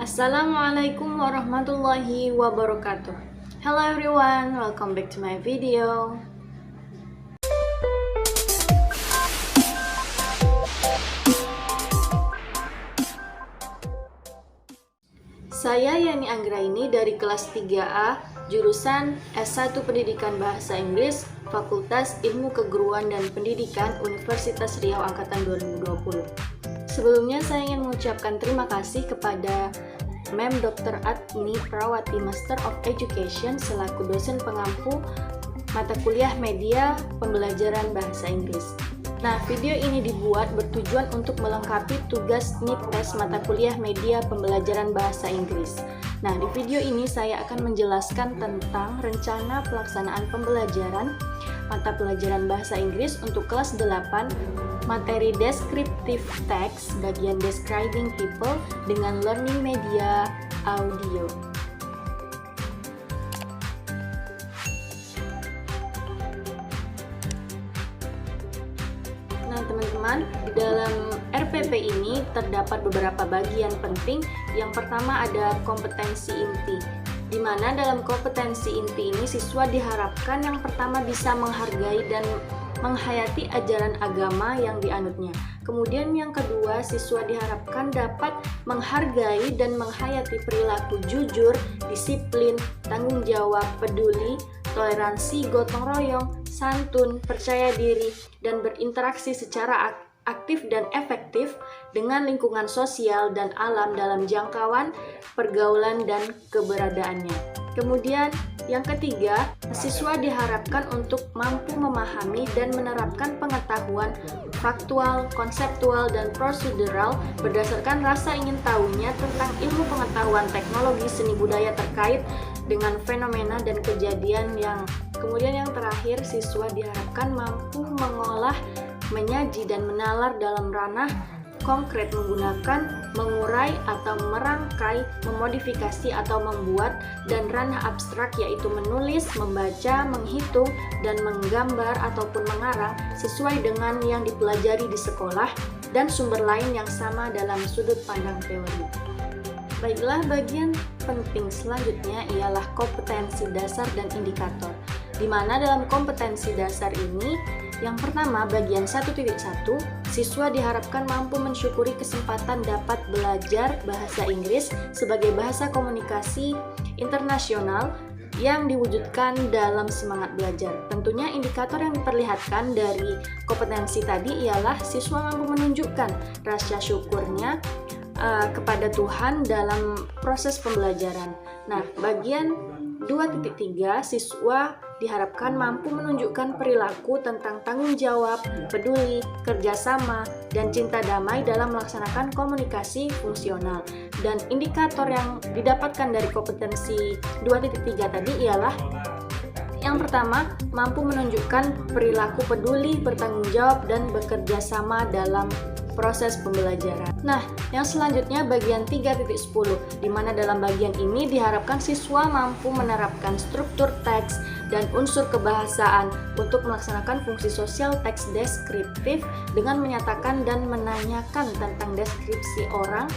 Assalamualaikum warahmatullahi wabarakatuh. Hello everyone, welcome back to my video. Saya Yani Anggraini dari kelas 3A, jurusan S1 Pendidikan Bahasa Inggris, Fakultas Ilmu Keguruan dan Pendidikan Universitas Riau Angkatan 2020. Sebelumnya saya ingin mengucapkan terima kasih kepada Mem Dr. Adni Prawati Master of Education selaku dosen pengampu mata kuliah media pembelajaran bahasa Inggris. Nah, video ini dibuat bertujuan untuk melengkapi tugas NIT tes mata kuliah media pembelajaran bahasa Inggris. Nah, di video ini saya akan menjelaskan tentang rencana pelaksanaan pembelajaran mata pelajaran bahasa Inggris untuk kelas 8 materi descriptive text bagian describing people dengan learning media audio. Nah, teman-teman, di dalam RPP ini terdapat beberapa bagian penting. Yang pertama ada kompetensi inti, di mana dalam kompetensi inti ini siswa diharapkan yang pertama bisa menghargai dan menghayati ajaran agama yang dianutnya. Kemudian yang kedua, siswa diharapkan dapat menghargai dan menghayati perilaku jujur, disiplin, tanggung jawab, peduli, toleransi, gotong royong, santun, percaya diri, dan berinteraksi secara aktif dan efektif dengan lingkungan sosial dan alam dalam jangkauan pergaulan dan keberadaannya. Kemudian yang ketiga, siswa diharapkan untuk mampu memahami dan menerapkan pengetahuan faktual, konseptual, dan prosedural berdasarkan rasa ingin tahunya tentang ilmu pengetahuan teknologi seni budaya terkait dengan fenomena dan kejadian yang kemudian yang terakhir, siswa diharapkan mampu mengolah, menyaji, dan menalar dalam ranah konkret menggunakan, mengurai atau merangkai, memodifikasi atau membuat, dan ranah abstrak yaitu menulis, membaca, menghitung, dan menggambar ataupun mengarang sesuai dengan yang dipelajari di sekolah dan sumber lain yang sama dalam sudut pandang teori. Baiklah, bagian penting selanjutnya ialah kompetensi dasar dan indikator, di mana dalam kompetensi dasar ini yang pertama, bagian 1.1, siswa diharapkan mampu mensyukuri kesempatan dapat belajar bahasa Inggris sebagai bahasa komunikasi internasional yang diwujudkan dalam semangat belajar. Tentunya indikator yang diperlihatkan dari kompetensi tadi ialah siswa mampu menunjukkan rasa syukurnya kepada Tuhan dalam proses pembelajaran. Nah, bagian 2.3, siswa diharapkan mampu menunjukkan perilaku tentang tanggung jawab, peduli, kerjasama, dan cinta damai dalam melaksanakan komunikasi fungsional. Dan indikator yang didapatkan dari kompetensi 2.3 tadi ialah yang pertama, mampu menunjukkan perilaku peduli, bertanggung jawab, dan bekerja sama dalam proses pembelajaran. Nah, yang selanjutnya bagian 3.10, di mana dalam bagian ini diharapkan siswa mampu menerapkan struktur teks dan unsur kebahasaan untuk melaksanakan fungsi sosial teks deskriptif dengan menyatakan dan menanyakan tentang deskripsi orang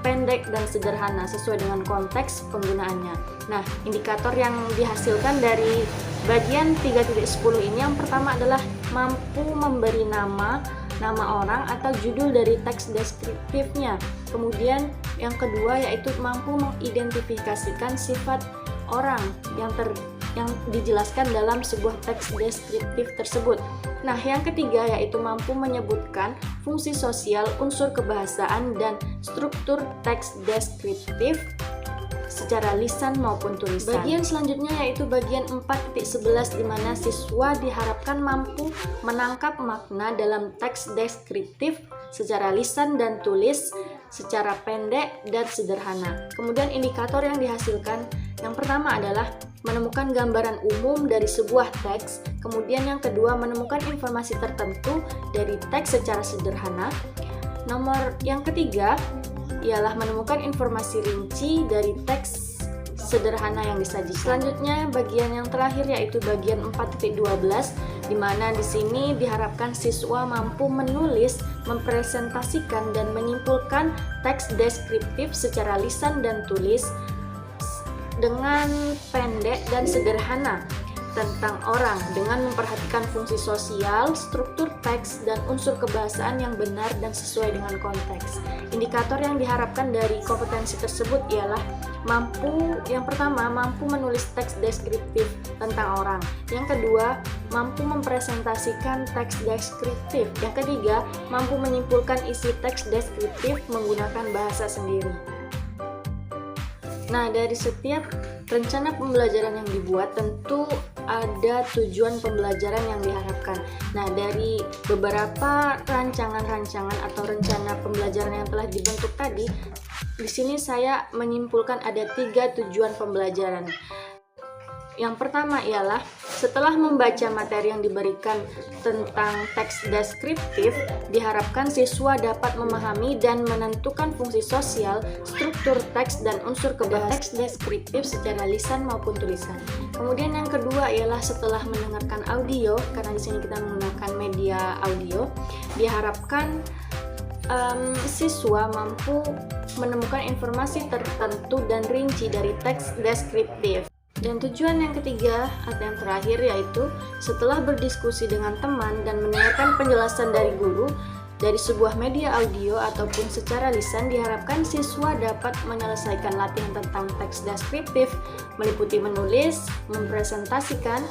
pendek dan sederhana sesuai dengan konteks penggunaannya. Nah, indikator yang dihasilkan dari bagian 3.10 ini yang pertama adalah mampu memberi nama orang atau judul dari teks deskriptifnya. Kemudian yang kedua yaitu mampu mengidentifikasikan sifat orang yang dijelaskan dalam sebuah teks deskriptif tersebut. Nah, yang ketiga yaitu mampu menyebutkan fungsi sosial, unsur kebahasaan, dan struktur teks deskriptif secara lisan maupun tulisan. Bagian selanjutnya yaitu bagian 4.11, di mana siswa diharapkan mampu menangkap makna dalam teks deskriptif secara lisan dan tulis secara pendek dan sederhana. Kemudian indikator yang dihasilkan yang pertama adalah menemukan gambaran umum dari sebuah teks, kemudian yang kedua menemukan informasi tertentu dari teks secara sederhana. Nomor yang ketiga ialah menemukan informasi rinci dari teks sederhana yang disajikan. Selanjutnya bagian yang terakhir yaitu bagian 4.12, di mana di sini diharapkan siswa mampu menulis, mempresentasikan, dan menyimpulkan teks deskriptif secara lisan dan tulis dengan pendek dan sederhana tentang orang dengan memperhatikan fungsi sosial, struktur teks, dan unsur kebahasaan yang benar dan sesuai dengan konteks. Indikator yang diharapkan dari kompetensi tersebut ialah yang pertama, mampu menulis teks deskriptif tentang orang. Yang kedua, mampu mempresentasikan teks deskriptif. Yang ketiga, mampu menyimpulkan isi teks deskriptif menggunakan bahasa sendiri. Nah, dari setiap rencana pembelajaran yang dibuat tentu ada tujuan pembelajaran yang diharapkan. Nah, dari beberapa rancangan-rancangan atau rencana pembelajaran yang telah dibentuk tadi, di sini saya menyimpulkan ada 3 tujuan pembelajaran. Yang pertama ialah setelah membaca materi yang diberikan tentang teks deskriptif, diharapkan siswa dapat memahami dan menentukan fungsi sosial, struktur teks, dan unsur kebahasaan teks deskriptif secara lisan maupun tulisan. Kemudian yang kedua ialah setelah mendengarkan audio, karena di sini kita menggunakan media audio, diharapkan siswa mampu menemukan informasi tertentu dan rinci dari teks deskriptif. Dan tujuan yang ketiga atau yang terakhir yaitu setelah berdiskusi dengan teman dan mendengarkan penjelasan dari guru dari sebuah media audio ataupun secara lisan, diharapkan siswa dapat menyelesaikan latihan tentang teks deskriptif meliputi menulis, mempresentasikan,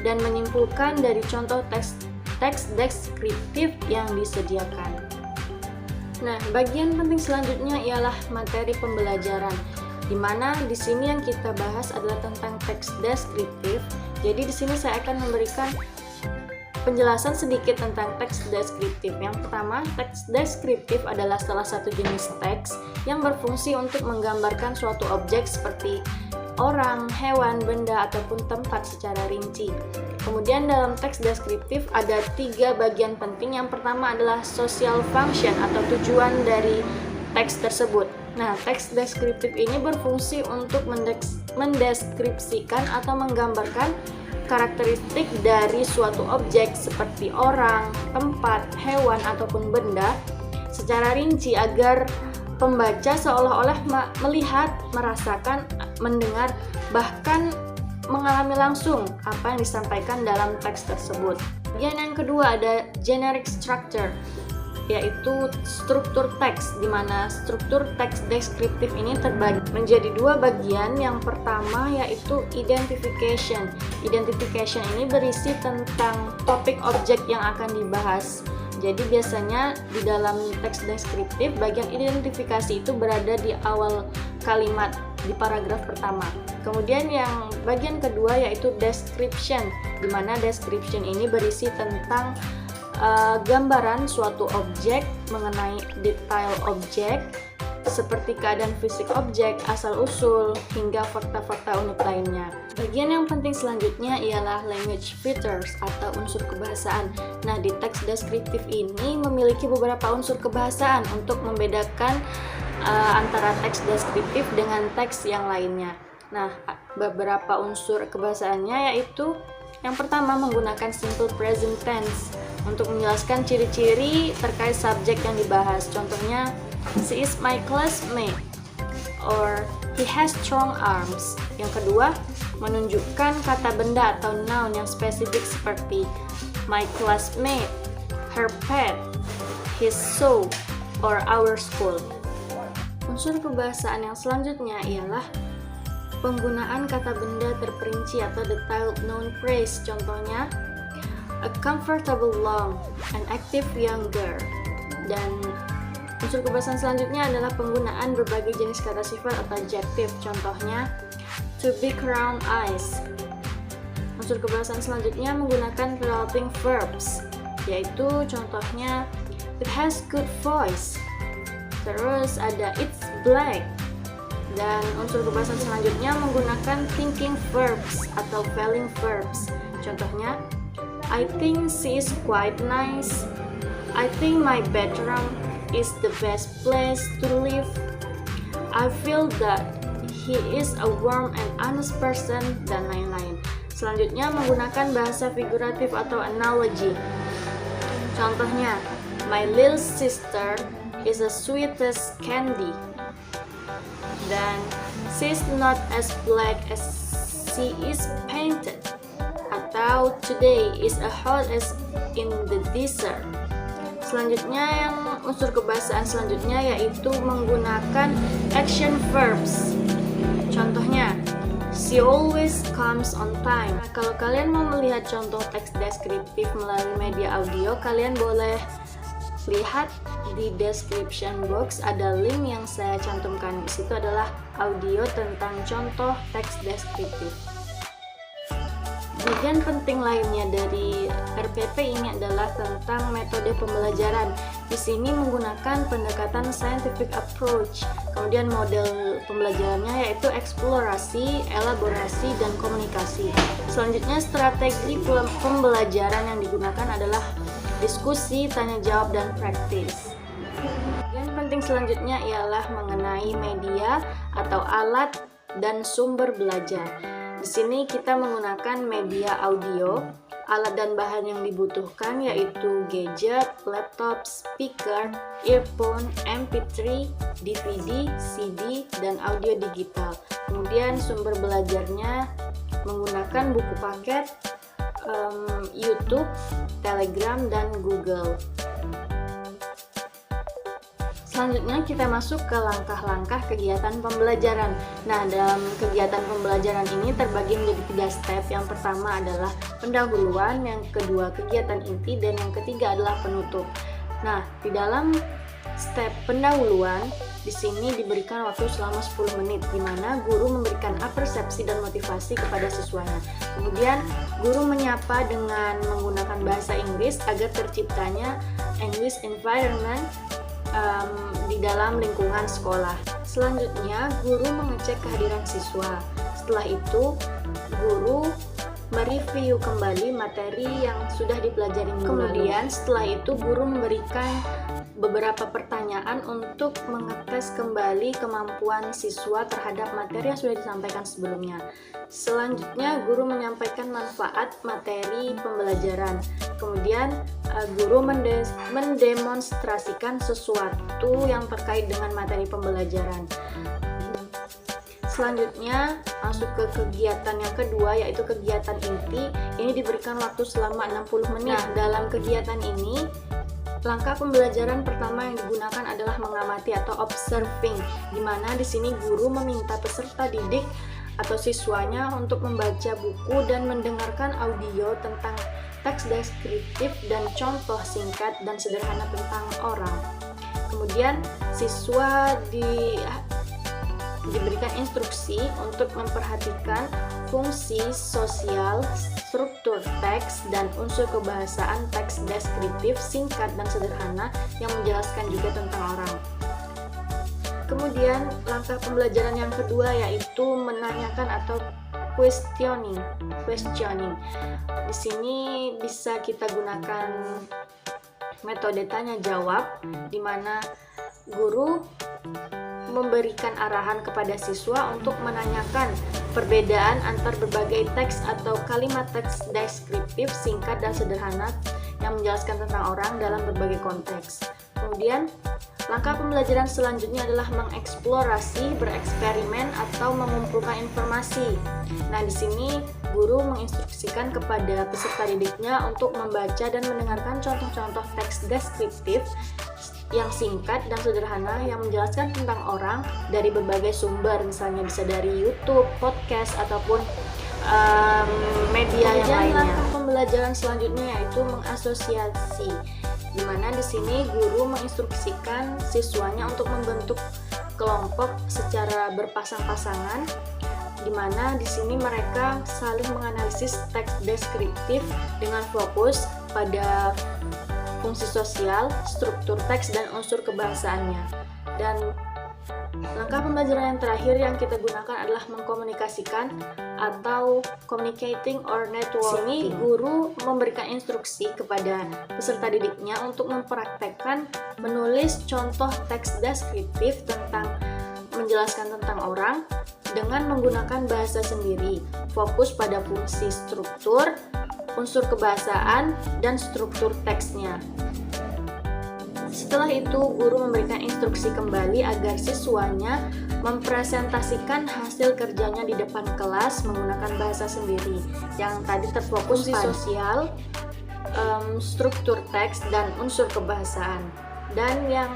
dan menyimpulkan dari contoh teks deskriptif yang disediakan. Nah, bagian penting selanjutnya ialah materi pembelajaran, di mana di sini yang kita bahas adalah tentang teks deskriptif. Jadi di sini saya akan memberikan penjelasan sedikit tentang teks deskriptif. Yang pertama, teks deskriptif adalah salah satu jenis teks yang berfungsi untuk menggambarkan suatu objek seperti orang, hewan, benda, ataupun tempat secara rinci. Kemudian dalam teks deskriptif ada 3 bagian penting. Yang pertama adalah social function atau tujuan dari teks tersebut. Nah, teks deskriptif ini berfungsi untuk mendeskripsikan atau menggambarkan karakteristik dari suatu objek seperti orang, tempat, hewan, ataupun benda secara rinci agar pembaca seolah-olah melihat, merasakan, mendengar, bahkan mengalami langsung apa yang disampaikan dalam teks tersebut. Bagian yang kedua ada generic structure, yaitu struktur teks, di mana struktur teks deskriptif ini terbagi menjadi 2 bagian. Yang pertama yaitu identification. Identification ini berisi tentang topik objek yang akan dibahas. Jadi biasanya di dalam teks deskriptif bagian identifikasi itu berada di awal kalimat di paragraf pertama. Kemudian yang bagian kedua yaitu description, di mana description ini berisi tentang gambaran suatu objek, mengenai detail objek seperti keadaan fisik objek, asal-usul, hingga fakta-fakta unik lainnya. Bagian yang penting selanjutnya ialah language features atau unsur kebahasaan. Nah, di teks deskriptif ini memiliki beberapa unsur kebahasaan untuk membedakan antara teks deskriptif dengan teks yang lainnya. Nah, beberapa unsur kebahasaannya yaitu yang pertama menggunakan simple present tense untuk menjelaskan ciri-ciri terkait subjek yang dibahas. Contohnya, she is my classmate or he has strong arms. Yang kedua, menunjukkan kata benda atau noun yang spesifik seperti my classmate, her pet, his show, or our school. Unsur kebahasaan yang selanjutnya ialah penggunaan kata benda terperinci atau detailed noun phrase. Contohnya, a comfortable long, an active young girl. Dan unsur kebahasaan selanjutnya adalah penggunaan berbagai jenis kata sifat atau adjektif. Contohnya, to big round eyes. Unsur kebahasaan selanjutnya menggunakan relating verbs, yaitu contohnya it has good voice. Terus ada it's black. Dan unsur kebahasaan selanjutnya menggunakan thinking verbs atau feeling verbs. Contohnya, I think she is quite nice. I think my bedroom is the best place to live. I feel that he is a warm and honest person, dan lain-lain. Selanjutnya menggunakan bahasa figuratif atau analogi. Contohnya, my little sister is the sweetest candy. Dan she's not as black as she is painted. Atau today is as hot as in the desert. Selanjutnya yang unsur kebahasaan selanjutnya yaitu menggunakan action verbs. Contohnya, she always comes on time. Nah, kalau kalian mau melihat contoh teks deskriptif melalui media audio, kalian boleh lihat di description box, ada link yang saya cantumkan. Di situ adalah audio tentang contoh teks deskriptif. Bagian penting lainnya dari RPP ini adalah tentang metode pembelajaran. Di sini menggunakan pendekatan scientific approach. Kemudian model pembelajarannya yaitu eksplorasi, elaborasi, dan komunikasi. Selanjutnya strategi pembelajaran yang digunakan adalah diskusi, tanya jawab, dan praktis. Yang penting selanjutnya ialah mengenai media atau alat dan sumber belajar. Di sini kita menggunakan media audio. Alat dan bahan yang dibutuhkan yaitu gadget, laptop, speaker, earphone, MP3, DVD, CD, dan audio digital. Kemudian sumber belajarnya menggunakan buku paket, YouTube, Telegram, dan Google. Selanjutnya kita masuk ke langkah-langkah kegiatan pembelajaran. Nah, dalam kegiatan pembelajaran ini terbagi menjadi 3 step. Yang pertama adalah pendahuluan, yang kedua kegiatan inti, dan yang ketiga adalah penutup. Nah, di dalam step pendahuluan di sini diberikan waktu selama 10 menit, di mana guru memberikan persepsi dan motivasi kepada siswanya. Kemudian guru menyapa dengan menggunakan bahasa Inggris agar terciptanya English environment di dalam lingkungan sekolah. Selanjutnya, guru mengecek kehadiran siswa. Setelah itu, guru mereview kembali materi yang sudah dipelajari minggu lalu. Kemudian, setelah itu guru memberikan beberapa pertanyaan untuk mengetes kembali kemampuan siswa terhadap materi yang sudah disampaikan sebelumnya. Selanjutnya, guru menyampaikan manfaat materi pembelajaran. Kemudian, guru mendemonstrasikan sesuatu yang terkait dengan materi pembelajaran. Selanjutnya, masuk ke kegiatan yang kedua, yaitu kegiatan inti. Ini diberikan waktu selama 60 menit. Nah, dalam kegiatan ini, langkah pembelajaran pertama yang digunakan adalah mengamati atau observing, di mana di sini guru meminta peserta didik atau siswanya untuk membaca buku dan mendengarkan audio tentang teks deskriptif dan contoh singkat dan sederhana tentang orang. Kemudian siswa diberikan instruksi untuk memperhatikan fungsi sosial, struktur teks, dan unsur kebahasaan teks deskriptif singkat dan sederhana yang menjelaskan juga tentang orang. Kemudian langkah pembelajaran yang kedua yaitu menanyakan atau questioning. Di sini bisa kita gunakan metode tanya jawab, di mana guru memberikan arahan kepada siswa untuk menanyakan perbedaan antar berbagai teks atau kalimat teks deskriptif singkat dan sederhana yang menjelaskan tentang orang dalam berbagai konteks. Kemudian, langkah pembelajaran selanjutnya adalah mengeksplorasi, bereksperimen, atau mengumpulkan informasi. Nah, di sini guru menginstruksikan kepada peserta didiknya untuk membaca dan mendengarkan contoh-contoh teks deskriptif yang singkat dan sederhana yang menjelaskan tentang orang dari berbagai sumber, misalnya bisa dari YouTube, podcast, ataupun media yang lainnya. Langkah pembelajaran selanjutnya yaitu mengasosiasi, di mana di sini guru menginstruksikan siswanya untuk membentuk kelompok secara berpasang-pasangan, di mana di sini mereka saling menganalisis teks deskriptif dengan fokus pada fungsi sosial, struktur teks, dan unsur kebahasaannya. Dan langkah pembelajaran yang terakhir yang kita gunakan adalah mengkomunikasikan atau communicating or networking. Sini guru memberikan instruksi kepada peserta didiknya untuk mempraktekkan menulis contoh teks deskriptif tentang menjelaskan tentang orang dengan menggunakan bahasa sendiri, fokus pada fungsi struktur, unsur kebahasaan, dan struktur teksnya. Setelah itu, guru memberikan instruksi kembali agar siswanya mempresentasikan hasil kerjanya di depan kelas menggunakan bahasa sendiri, yang tadi terfokus pada sosial, struktur teks, dan unsur kebahasaan. Dan yang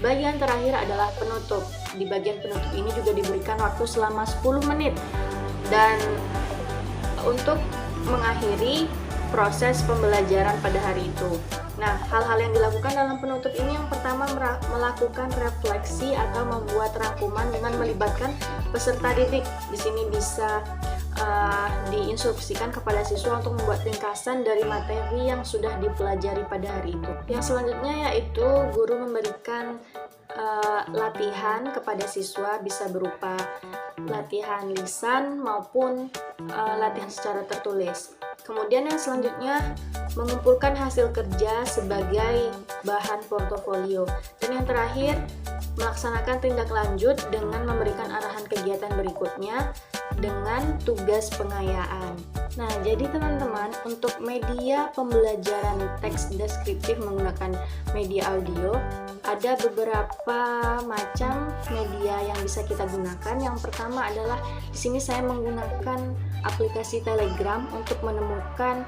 bagian terakhir adalah penutup. Di bagian penutup ini juga diberikan waktu selama 10 menit dan untuk mengakhiri proses pembelajaran pada hari itu. Nah, hal-hal yang dilakukan dalam penutup ini yang pertama melakukan refleksi atau membuat rangkuman dengan melibatkan peserta didik. Di sini bisa diinstruksikan kepada siswa untuk membuat ringkasan dari materi yang sudah dipelajari pada hari itu. Yang selanjutnya yaitu guru memberikan latihan kepada siswa, bisa berupa latihan lisan maupun latihan secara tertulis. Kemudian yang selanjutnya mengumpulkan hasil kerja sebagai bahan portofolio. Dan yang terakhir melaksanakan tindak lanjut dengan memberikan arahan kegiatan berikutnya dengan tugas pengayaan. Nah, jadi teman-teman, untuk media pembelajaran teks deskriptif menggunakan media audio, ada beberapa macam media yang bisa kita gunakan. Yang pertama adalah di sini saya menggunakan aplikasi Telegram untuk menemukan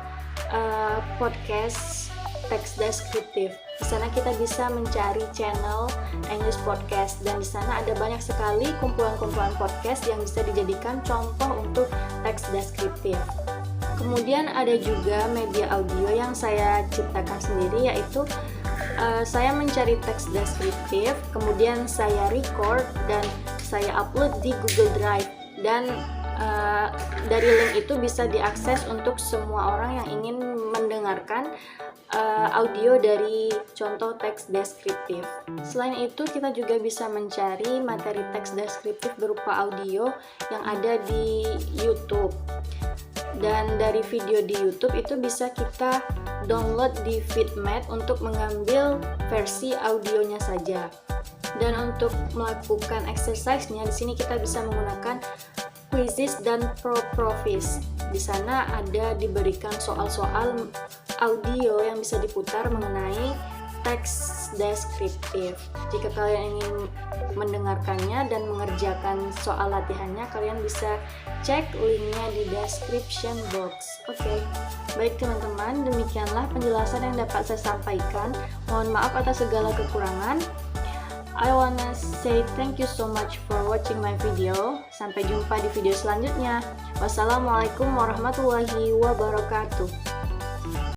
podcast teks deskriptif. Di sana kita bisa mencari channel English Podcast dan di sana ada banyak sekali kumpulan-kumpulan podcast yang bisa dijadikan contoh untuk teks deskriptif. Kemudian ada juga media audio yang saya ciptakan sendiri, yaitu saya mencari teks deskriptif, kemudian saya record dan saya upload di Google Drive, dan dari link itu bisa diakses untuk semua orang yang ingin mendengarkan audio dari contoh teks deskriptif. Selain itu, kita juga bisa mencari materi teks deskriptif berupa audio yang ada di YouTube. Dan dari video di YouTube itu bisa kita download di Feedmat untuk mengambil versi audionya saja. Dan untuk melakukan exercise-nya, di sini kita bisa menggunakan Quizizz dan ProProfis. Di sana ada diberikan soal-soal audio yang bisa diputar mengenai teks deskriptif. Jika kalian ingin mendengarkannya dan mengerjakan soal latihannya, kalian bisa cek linknya di description box. Oke, baik teman-teman, demikianlah penjelasan yang dapat saya sampaikan. Mohon maaf atas segala kekurangan. I wanna say thank you so much for watching my video. Sampai jumpa di video selanjutnya. Wassalamualaikum warahmatullahi wabarakatuh.